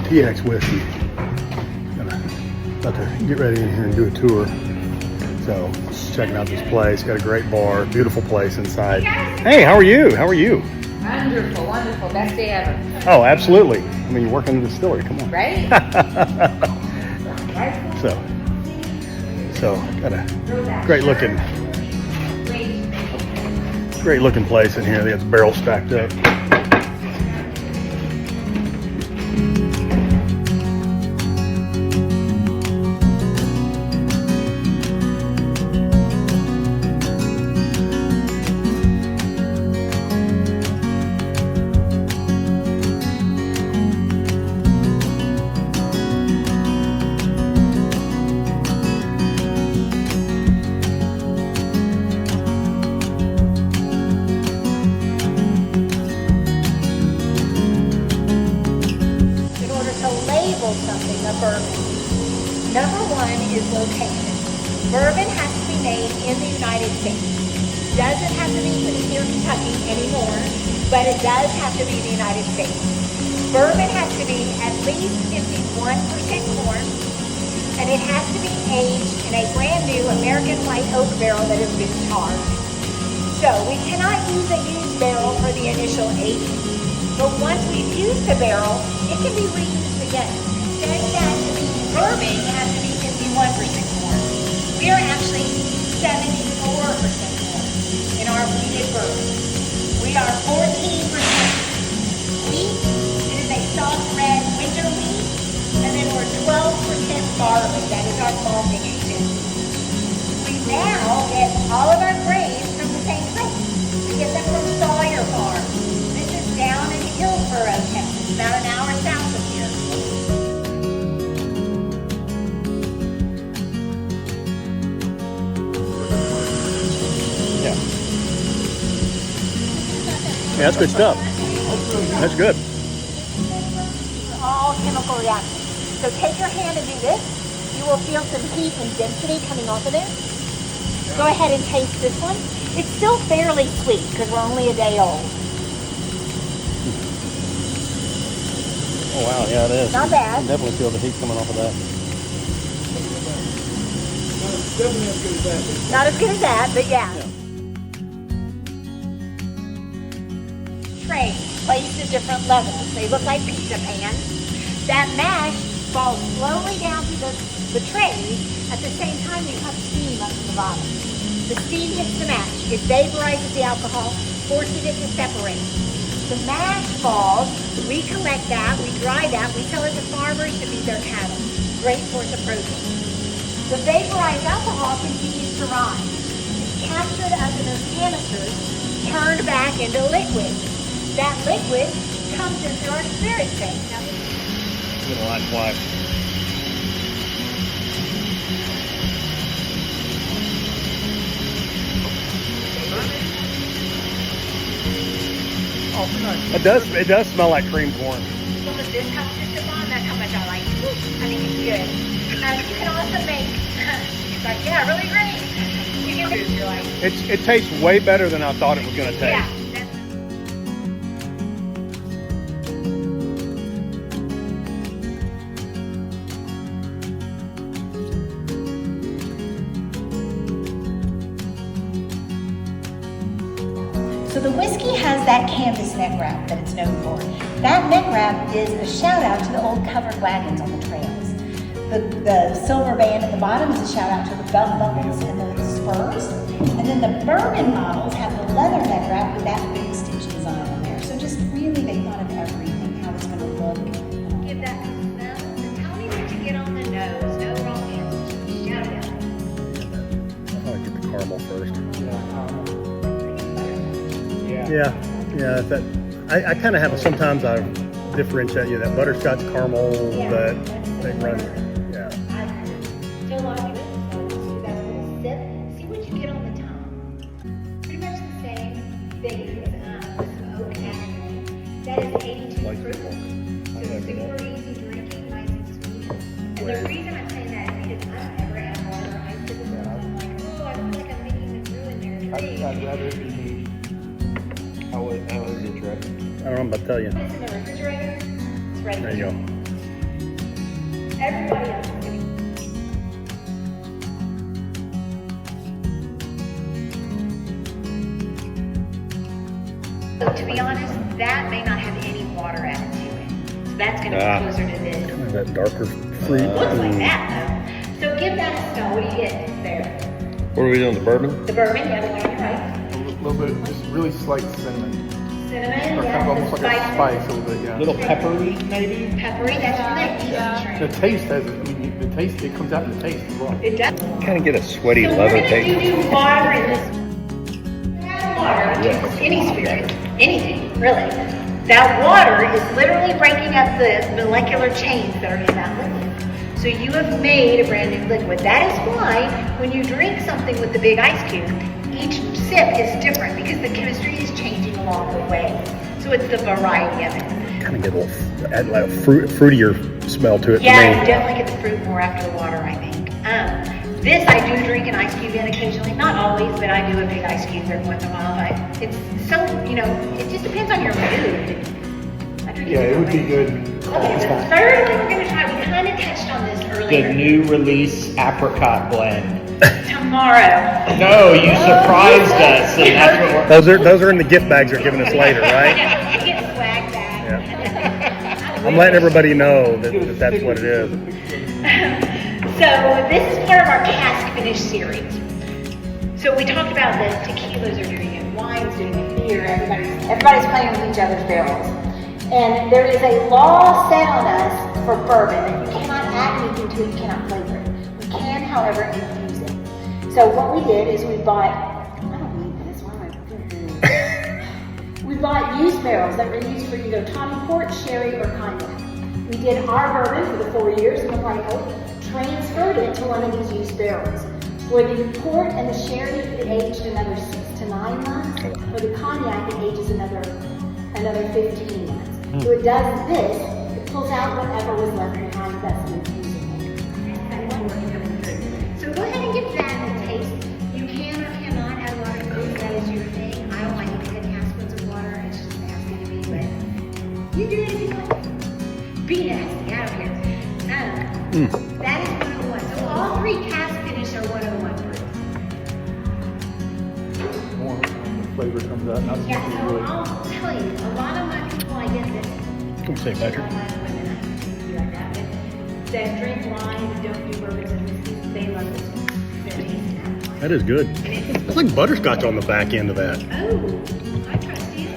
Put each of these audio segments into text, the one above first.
TX Whiskey. About to get ready in here and do a tour. So just checking out this place. Got a great bar, beautiful place inside. Hey, how are you? How are you? Wonderful, wonderful. Best day ever. Oh, absolutely. I mean, you're working in the distillery. Come on. Right? So got a great looking place in here. They got the barrels stacked up. Something of bourbon. Number one is location. Bourbon has to be made in the United States. Doesn't have to be here in Kentucky anymore, but it does have to be the United States. Bourbon has to be at least 51% corn, and it has to be aged in a brand new American white oak barrel that has been charred. So we cannot use a used barrel for the initial aging. But once we've used the barrel, it can be reused again. Instead that to be bourbon, it has to be 51% corn. We are actually 74% corn in our wheated bourbon. We are 14% wheat. It is a soft red winter wheat. And then we're 12% barley. That is our malting agent. We now get all of our grains from the same place. We get them from Sawyer Farm. This is down in Hillsboro, Texas, about an hour south of here. Yeah, that's good stuff. That's good. All chemical reactions. So take your hand and do this. You will feel some heat and density coming off of there. Go ahead and taste this one. It's still fairly sweet because we're only a day old. Oh wow, yeah, it is. Not bad. You can definitely feel the heat coming off of that. Not as good as that, but yeah. Trays placed at different levels. They look like pizza pans. That mash falls slowly down to the trays. At the same time, you have steam up from the bottom. The steam hits the mash. It vaporizes the alcohol, forces it to separate. The mash falls. We collect that. We dry that. We sell it to farmers to feed their cattle. Great source of protein. The vaporized alcohol continues to rise. It's captured up in those canisters, turned back into liquid. That liquid comes into our spirit tank. Now, Get a light flash. It does smell like cream corn. look at this, how this is on. That's how much I like it. I think it's good. You can also make, it's like, yeah, really great. You can make your life. It tastes way better than I thought it was going to taste. Yeah. So the whiskey has that canvas neck wrap that it's known for. That neck wrap is a shout out to the old covered wagons on the trails. The silver band at the bottom is a shout out to the belt buckles and the spurs. And then the bourbon models have the leather neck wrap with that big stitch design on there. So just really they thought of everything, how it's going to look. Give that some smell. And tell me what you get on the nose. No wrong answers. Shout it out. I like to get the caramel first. Yeah. That I kind of have. Sometimes I differentiate that butterscotch caramel that they run. Yeah. So a lot of people do that little sip. See what you get on the tongue. Pretty much the same thing as oak and that is 82 proof. So super easy drinking, nice and sweet. And the reason I'm saying that is because I don't ever add water or ice to this stuff. I'm like, oh, I feel like I'm making a brew in there. I think I'd rather it be. How is it, Trey? I don't know, I'm about to tell you. It's in the refrigerator. It's ready. There you go. Everybody else is getting. So to be honest, that may not have any water added to it. So that's going to be closer to this. Kind of that darker fruit. It looks like that though. So give that a smell. What do you get there? What are we doing, the bourbon? The bourbon, yeah, the one on your right. A little bit, just really slight cinnamon. Cinnamon, Or yeah. kind of almost like a spice a little bit, yeah. Little peppery, maybe? Peppery, that's from the East The drink. taste has, I mean, the taste, it comes out in the taste as well. It does. Kind of get a sweaty So leather we're going taste. to do water in this. Water, any spirit, anything, really. That water is literally breaking up the molecular chains that are in that liquid. So you have made a brand new liquid. That is why when you drink something with the big ice cube, each sip is different because the chemistry is changing along the way. So it's the variety of it. Kind of get a little, add like a fruitier smell to it Yeah, to you me. definitely get the fruit more after the water, I think. This I do drink an ice cube in occasionally, not always, but I do a big ice cube every once in a while. It's so, you know, it just depends on your mood. I drink Yeah, it would be good. Okay, the third one we're going to try, we kind of touched on this The earlier. new release apricot blend. Tomorrow. No, you surprised us, and that's what we're. Those are in the gift bags they're giving us later, right? Yeah, you get swag back. I'm letting everybody know that that's what it is. So this is part of our cask finish series. So we talked about the tequilas are doing it, wine's doing it, beer, everybody's playing with each other's barrels. And there is a law set on us for bourbon that you cannot add anything to it, you cannot flavor it. You can, however, infuse it. So what we did is we bought, I don't need this, why am I we bought used barrels that were used for either tawny port, sherry, or cognac. We did our bourbon for the 4 years in the white oak, transferred it to one of these used barrels. For the port and the sherry, it aged another 6 to 9 months. For the cognac, it ages another 15 months. So it does this, it pulls out whatever was left behind that's infusing it. So go ahead and give that a taste. You can or cannot add water to this, that is your thing. I don't like to put half-spoons of water, it's just nasty to me, but you do it if you want. Be nasty, I don't care. That is 101. So all three cask finish are 101 proof. More flavor comes out, not Yeah, something so really. I'll tell you, a lot of my people, I get this. Come say, Patrick. Women, I do like that, but that drink wine and don't do bourbons and whiskeys, they love this one. They're tasting that. That is good. And it's, It's like butterscotch on the back end of that. oh, I trust you.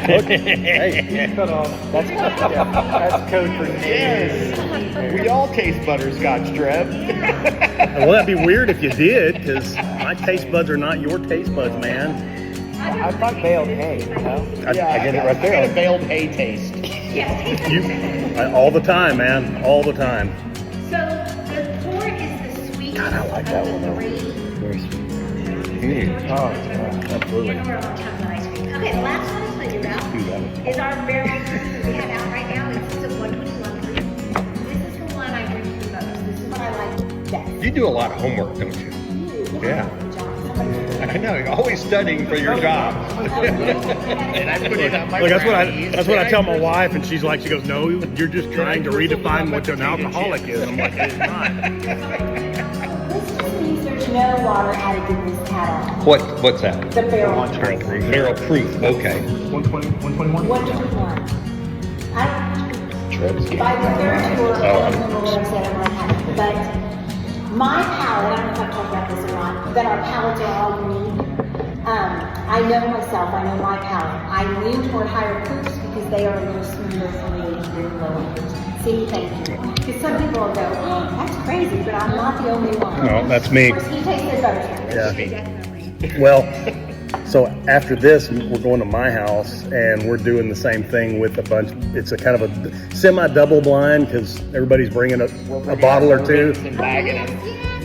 Hey, Cut off. That's code for Yes, we all taste butterscotch, Trev. well, that'd be weird if you did, because my taste buds are not your taste buds, man. I thought baled hay, you know? I get it right I there. got a baled hay taste. Yes. All the time, man. All the time. So the port is the sweet. God, I like that one, though. Three. Very sweet. Oh, Absolutely. And we're on tons of ice cream. Okay, the last one I'll tell you about is our barrel proof that we have out right now. It's a 121 proof. This is the one I drink the most. This is what I like best. You do a lot of homework, don't you? Yeah. Somebody- I know, you're always studying for your job. And I put it on my Look, that's what I tell my brownies. wife, and she's like, she goes, "No, you're just trying to redefine what an alcoholic is." I'm like, "It's not." This just means there's no water added to this at all. What's that? The barrel proof. Barrel proof, okay. 120, 121? 121. Trev's getting By the third tour, Oh, I don't remember what I said I might have it, but my palate, I don't know if I've talked about this or not, that our palates are all unique. I know myself, I know my palate. I lean toward higher proofs because they are a little smoother for me than lower proofs. See, thank you. Because some people will go, oh, that's crazy, but I'm not the only one. No, that's me. Of course, he tasted butterscotch. Yeah. Definitely. Well, so after this, we're going to my house, and we're doing the same thing with a bunch. It's a kind of a semi-double blind because everybody's bringing a bottle or two, And bagging it.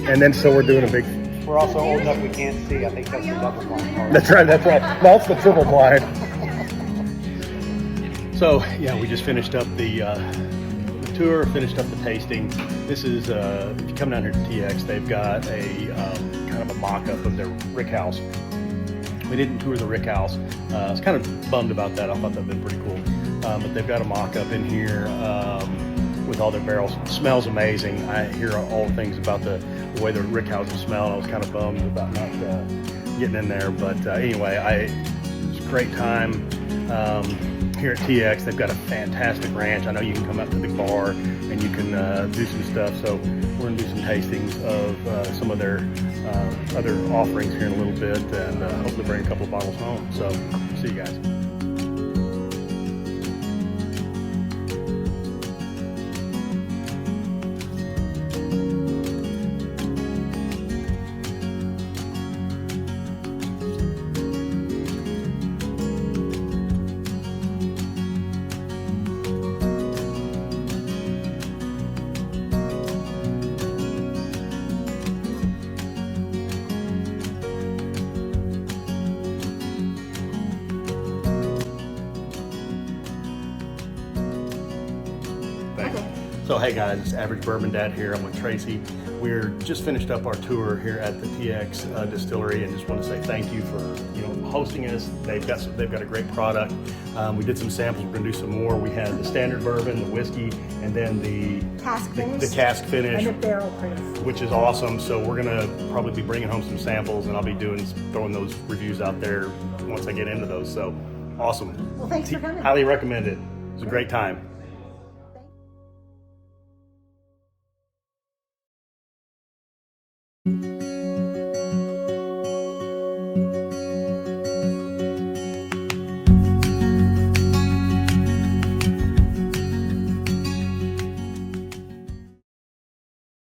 and then so we're doing a big. We're also old enough we can't see. I think that's the double blind part. That's right. That's right. That's the triple blind. So yeah, we just finished up the tour, finished up the tasting. This is if you come down here to TX, they've got a kind of a mock-up of their rick house. We didn't tour the rick house. I was kind of bummed about that. I thought that'd been pretty cool. But they've got a mock-up in here. with all their barrels. It smells amazing. I hear all the things about the way the rick houses smell. I was kind of bummed about not getting in there, but anyway, it was a great time here at TX. They've got a fantastic ranch. I know you can come up to the bar and you can do some stuff. So we're gonna do some tastings of some of their other offerings here in a little bit, and hopefully bring a couple of bottles home. So see you guys. So hey guys, it's Average Bourbon Dad here. I'm with Tracy. We're just finished up our tour here at the TX Distillery, and just want to say thank you for hosting us. They've got a great product. We did some samples. We're gonna do some more. We had the standard bourbon, the whiskey, and then the Cask finish. the cask finish, And the barrel proof. which is awesome. So we're gonna probably be bringing home some samples, and I'll be throwing those reviews out there once I get into those. So awesome. Well, thanks for coming. Highly recommend it. It was a great time.